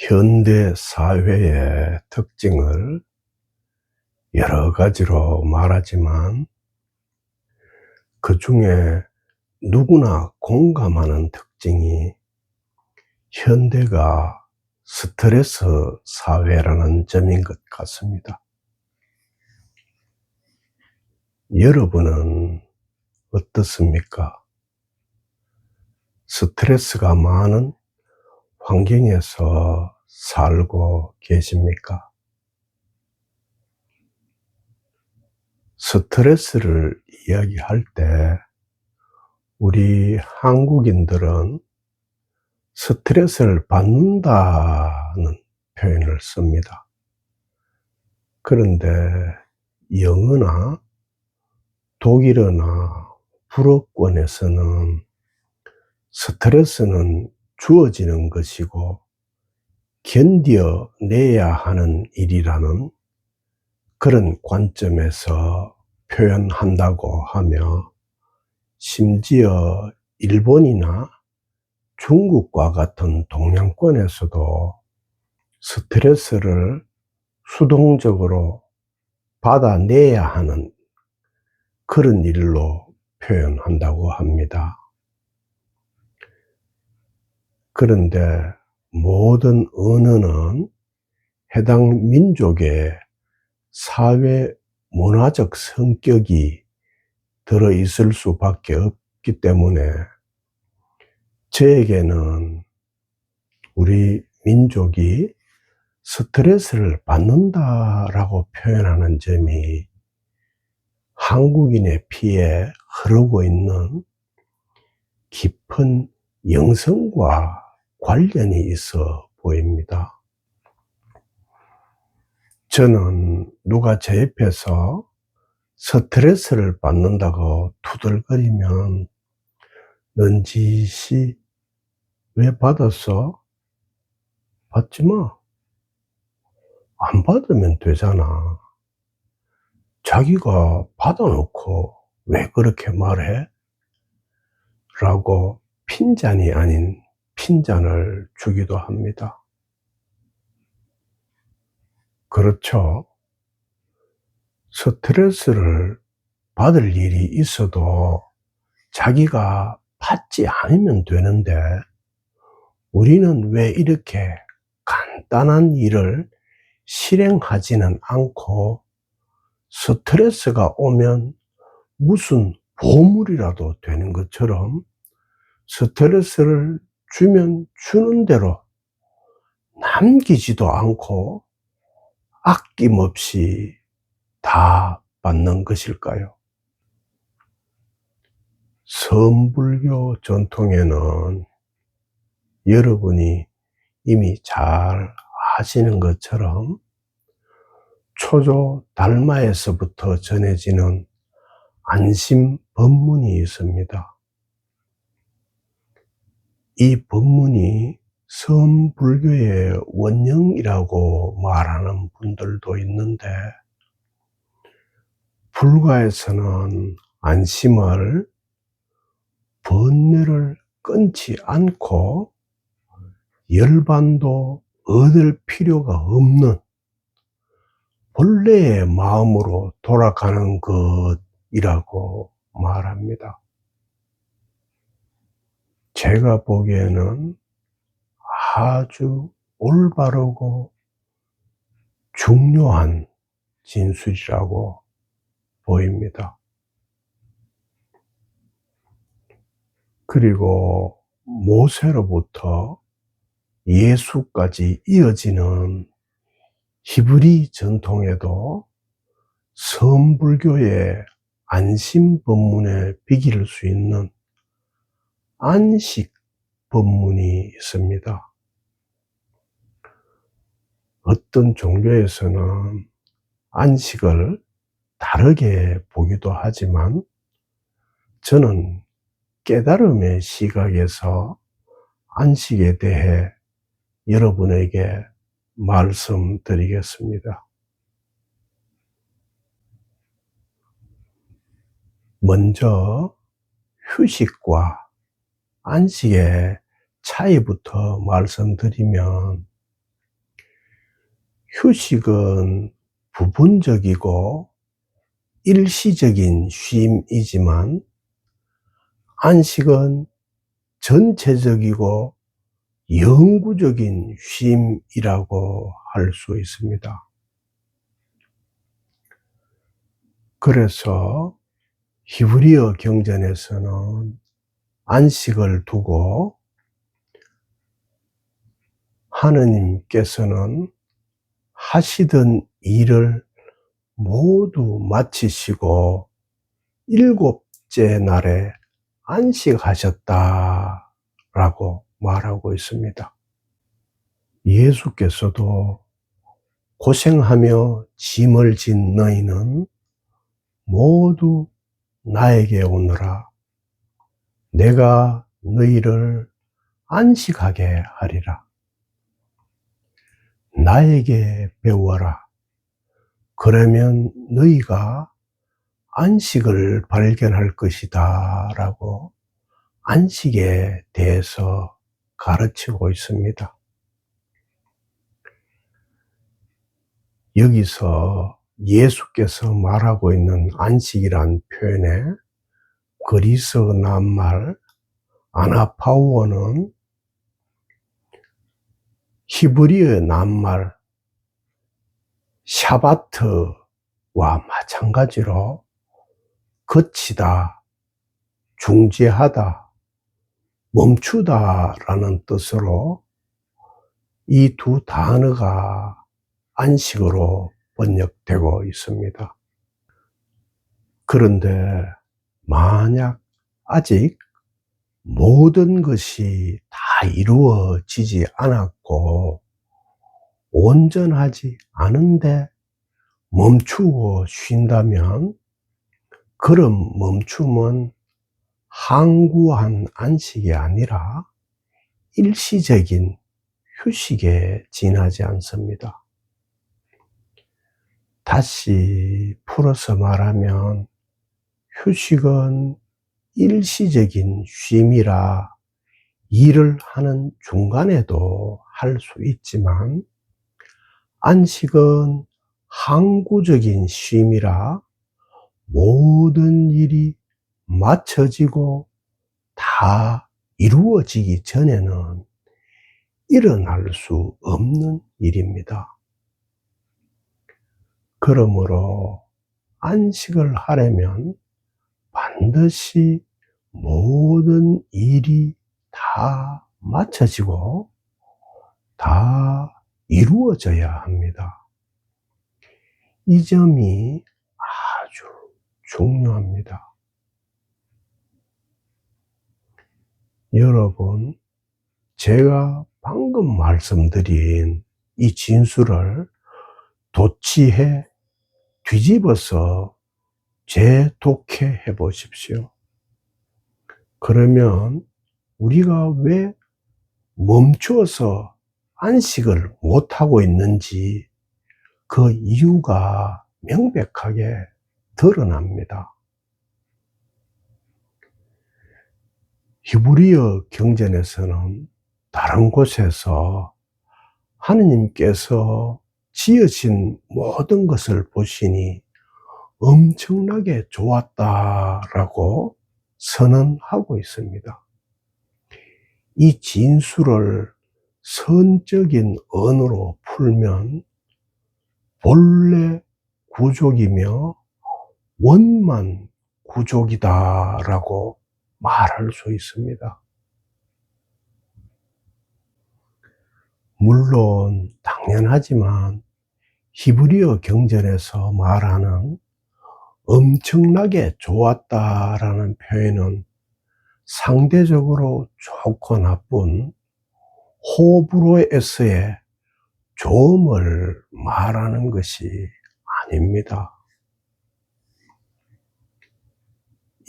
현대 사회의 특징을 여러 가지로 말하지만 그 중에 누구나 공감하는 특징이 현대가 스트레스 사회라는 점인 것 같습니다. 여러분은 어떻습니까? 스트레스가 많은 환경에서 살고 계십니까? 스트레스를 이야기할 때 우리 한국인들은 스트레스를 받는다는 표현을 씁니다. 그런데 영어나 독일어나 불어권에서는 스트레스는 주어지는 것이고 견뎌내야 하는 일이라는 그런 관점에서 표현한다고 하며, 심지어 일본이나 중국과 같은 동양권에서도 스트레스를 수동적으로 받아내야 하는 그런 일로 표현한다고 합니다. 그런데 모든 언어는 해당 민족의 사회 문화적 성격이 들어있을 수밖에 없기 때문에 저에게는 우리 민족이 스트레스를 받는다라고 표현하는 점이 한국인의 피에 흐르고 있는 깊은 영성과 관련이 있어 보입니다. 저는 누가 제 옆에서 스트레스를 받는다고 투덜거리면 넌지시 왜 받았어? 받지 마. 안 받으면 되잖아. 자기가 받아놓고 왜 그렇게 말해? 라고 핀잔이 아닌 핀잔을 주기도 합니다. 그렇죠. 스트레스를 받을 일이 있어도 자기가 받지 않으면 되는데, 우리는 왜 이렇게 간단한 일을 실행하지는 않고 스트레스가 오면 무슨 보물이라도 되는 것처럼 스트레스를 주면 주는 대로 남기지도 않고 아낌없이 다 받는 것일까요? 선불교 전통에는 여러분이 이미 잘 아시는 것처럼 초조 달마에서부터 전해지는 안심 법문이 있습니다. 이 법문이 선불교의 원형이라고 말하는 분들도 있는데, 불가에서는 안심을 번뇌를 끊지 않고 열반도 얻을 필요가 없는 본래의 마음으로 돌아가는 것이라고 말합니다. 제가 보기에는 아주 올바르고 중요한 진술이라고 보입니다. 그리고 모세로부터 예수까지 이어지는 히브리 전통에도 선불교의 안심 법문에 비길 수 있는 안식 법문이 있습니다. 어떤 종교에서는 안식을 다르게 보기도 하지만 저는 깨달음의 시각에서 안식에 대해 여러분에게 말씀드리겠습니다. 먼저 휴식과 안식의 차이부터 말씀드리면, 휴식은 부분적이고 일시적인 쉼이지만 안식은 전체적이고 영구적인 쉼이라고 할 수 있습니다. 그래서 히브리어 경전에서는 안식을 두고 하느님께서는 하시던 일을 모두 마치시고 일곱째 날에 안식하셨다라고 말하고 있습니다. 예수께서도 고생하며 짐을 진 너희는 모두 나에게 오너라. 내가 너희를 안식하게 하리라. 나에게 배워라. 그러면 너희가 안식을 발견할 것이다 라고 안식에 대해서 가르치고 있습니다. 여기서 예수께서 말하고 있는 안식이란 표현에 그리스 낱말 아나파우어는 히브리어 낱말 샤바트와 마찬가지로 거치다, 중지하다, 멈추다 라는 뜻으로 이 두 단어가 안식으로 번역되고 있습니다. 그런데 만약 아직 모든 것이 다 이루어지지 않았고 온전하지 않은데 멈추고 쉰다면 그런 멈춤은 항구한 안식이 아니라 일시적인 휴식에 지나지 않습니다. 다시 풀어서 말하면 휴식은 일시적인 쉼이라 일을 하는 중간에도 할 수 있지만 안식은 항구적인 쉼이라 모든 일이 마쳐지고 다 이루어지기 전에는 일어날 수 없는 일입니다. 그러므로 안식을 하려면 반드시 모든 일이 다 마쳐지고 다 이루어져야 합니다. 이 점이 아주 중요합니다. 여러분, 제가 방금 말씀드린 이 진술을 도치해 뒤집어서 재독해 보십시오. 그러면 우리가 왜 멈추어서 안식을 못하고 있는지 그 이유가 명백하게 드러납니다. 히브리어 경전에서는 다른 곳에서 하느님께서 지으신 모든 것을 보시니 엄청나게 좋았다라고 선언하고 있습니다. 이 진술을 선적인 언어로 풀면 본래 구족이며 원만 구족이다라고 말할 수 있습니다. 물론 당연하지만 히브리어 경전에서 말하는 엄청나게 좋았다라는 표현은 상대적으로 좋고 나쁜 호불호에서의 좋음을 말하는 것이 아닙니다.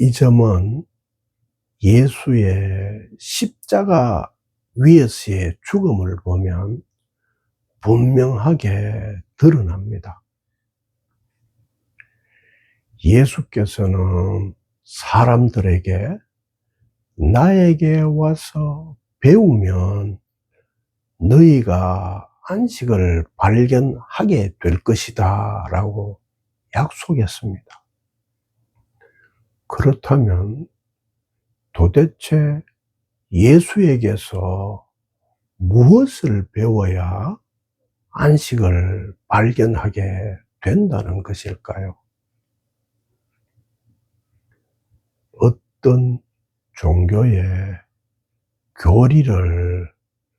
이 점은 예수의 십자가 위에서의 죽음을 보면 분명하게 드러납니다. 예수께서는 사람들에게 나에게 와서 배우면 너희가 안식을 발견하게 될 것이다 라고 약속했습니다. 그렇다면 도대체 예수에게서 무엇을 배워야 안식을 발견하게 된다는 것일까요? 어떤 종교의 교리를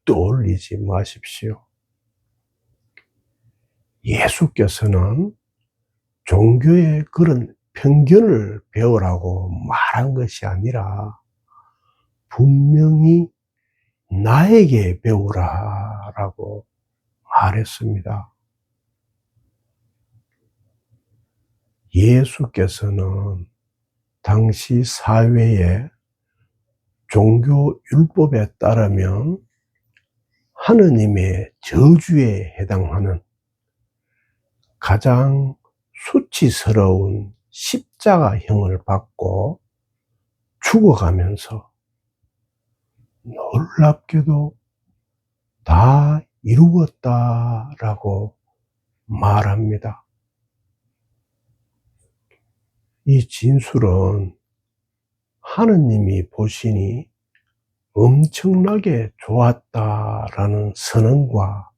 떠올리지 마십시오. 예수께서는 종교의 그런 편견을 배우라고 말한 것이 아니라 분명히 나에게 배우라라고 말했습니다. 예수께서는 당시 사회의 종교 율법에 따르면 하느님의 저주에 해당하는 가장 수치스러운 십자가형을 받고 죽어가면서 놀랍게도 다 이루었다라고 말합니다. 이 진술은 하느님이 보시니 엄청나게 좋았다라는 선언과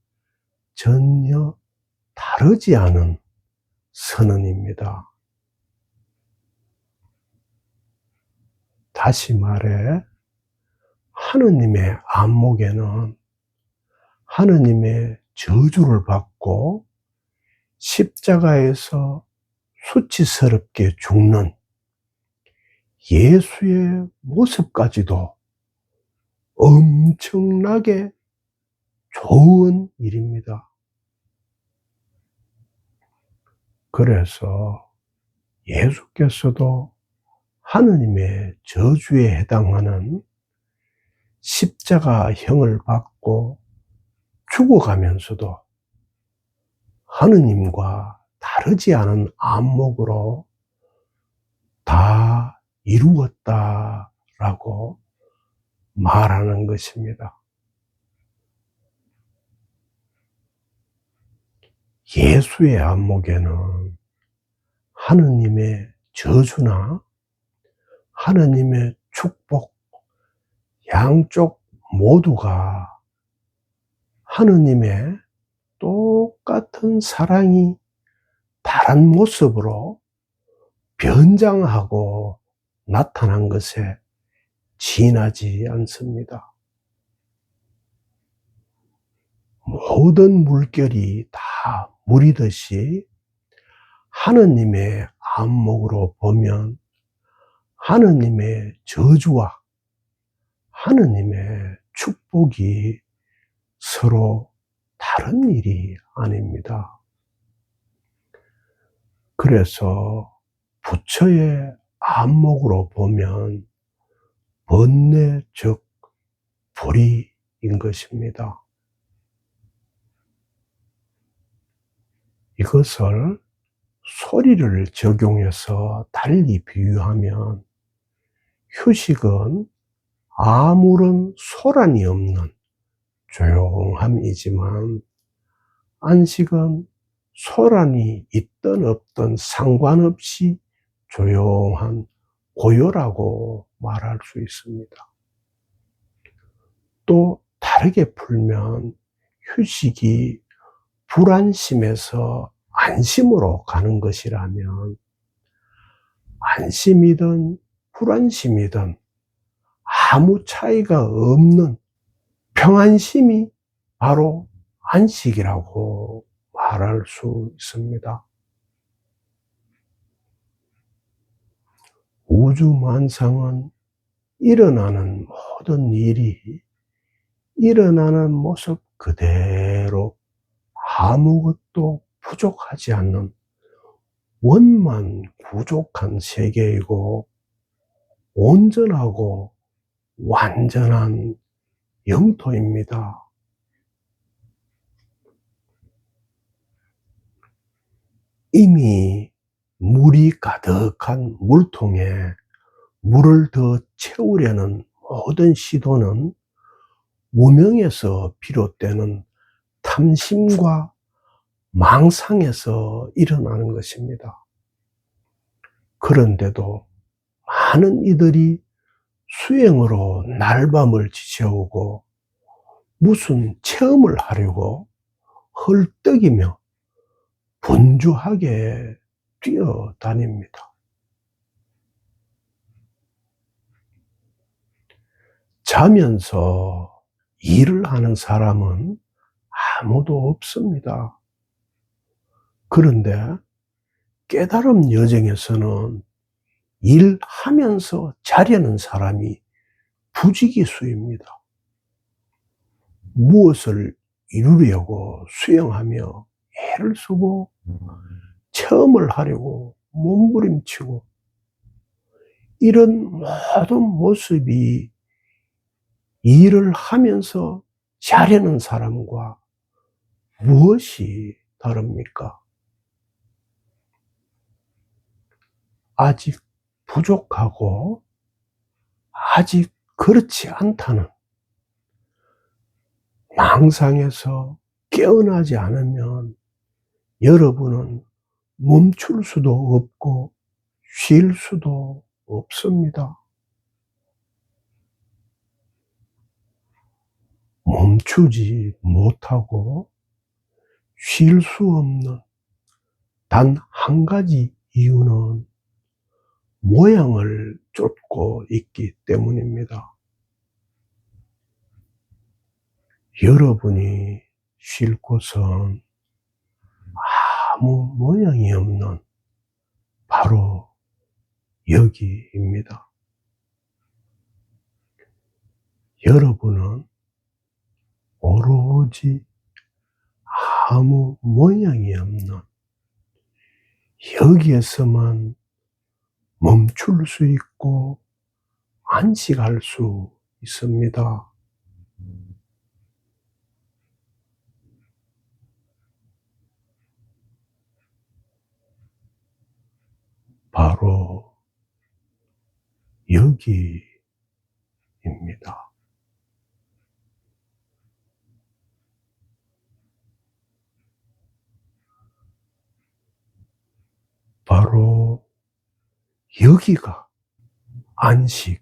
전혀 다르지 않은 선언입니다. 다시 말해 하느님의 안목에는 하느님의 저주를 받고 십자가에서 수치스럽게 죽는 예수의 모습까지도 엄청나게 좋은 일입니다. 그래서 예수께서도 하느님의 저주에 해당하는 십자가형을 받고 죽어가면서도 하느님과 다르지 않은 안목으로 다 이루었다라고 말하는 것입니다. 예수의 안목에는 하느님의 저주나 하느님의 축복, 양쪽 모두가 하느님의 똑같은 사랑이 다른 모습으로 변장하고 나타난 것에 지나지 않습니다. 모든 물결이 다 물이듯이 하느님의 안목으로 보면 하느님의 저주와 하느님의 축복이 서로 다른 일이 아닙니다. 그래서 부처의 안목으로 보면 번뇌 즉 불의인 것입니다. 이것을 소리를 적용해서 달리 비유하면 휴식은 아무런 소란이 없는 조용함이지만 안식은 소란이 있든 없든 상관없이 조용한 고요라고 말할 수 있습니다. 또 다르게 풀면 휴식이 불안심에서 안심으로 가는 것이라면 안심이든 불안심이든 아무 차이가 없는 평안심이 바로 안식이라고 말할 수 있습니다. 우주만상은 일어나는 모든 일이 일어나는 모습 그대로 아무것도 부족하지 않는 원만 구족한 세계이고 온전하고 완전한 영토입니다. 이미 물이 가득한 물통에 물을 더 채우려는 모든 시도는 무명에서 비롯되는 탐심과 망상에서 일어나는 것입니다. 그런데도 많은 이들이 수행으로 날밤을 지새우고 무슨 체험을 하려고 헐떡이며 분주하게 뛰어다닙니다. 자면서 일을 하는 사람은 아무도 없습니다. 그런데 깨달음 여정에서는 일하면서 자려는 사람이 부지기수입니다. 무엇을 이루려고 수행하며 애를 쓰고 체험을 하려고 몸부림치고 이런 모든 모습이 일을 하면서 자려는 사람과 무엇이 다릅니까? 아직 부족하고 아직 그렇지 않다는 망상에서 깨어나지 않으면 여러분은 멈출 수도 없고 쉴 수도 없습니다. 멈추지 못하고 쉴 수 없는 단 한 가지 이유는 모양을 쫓고 있기 때문입니다. 여러분이 쉴 곳은 아무 모양이 없는 바로 여기입니다. 여러분은 오로지 아무 모양이 없는 여기에서만 멈출 수 있고 안식할 수 있습니다. 바로 여기입니다. 바로 여기가 안식입니다.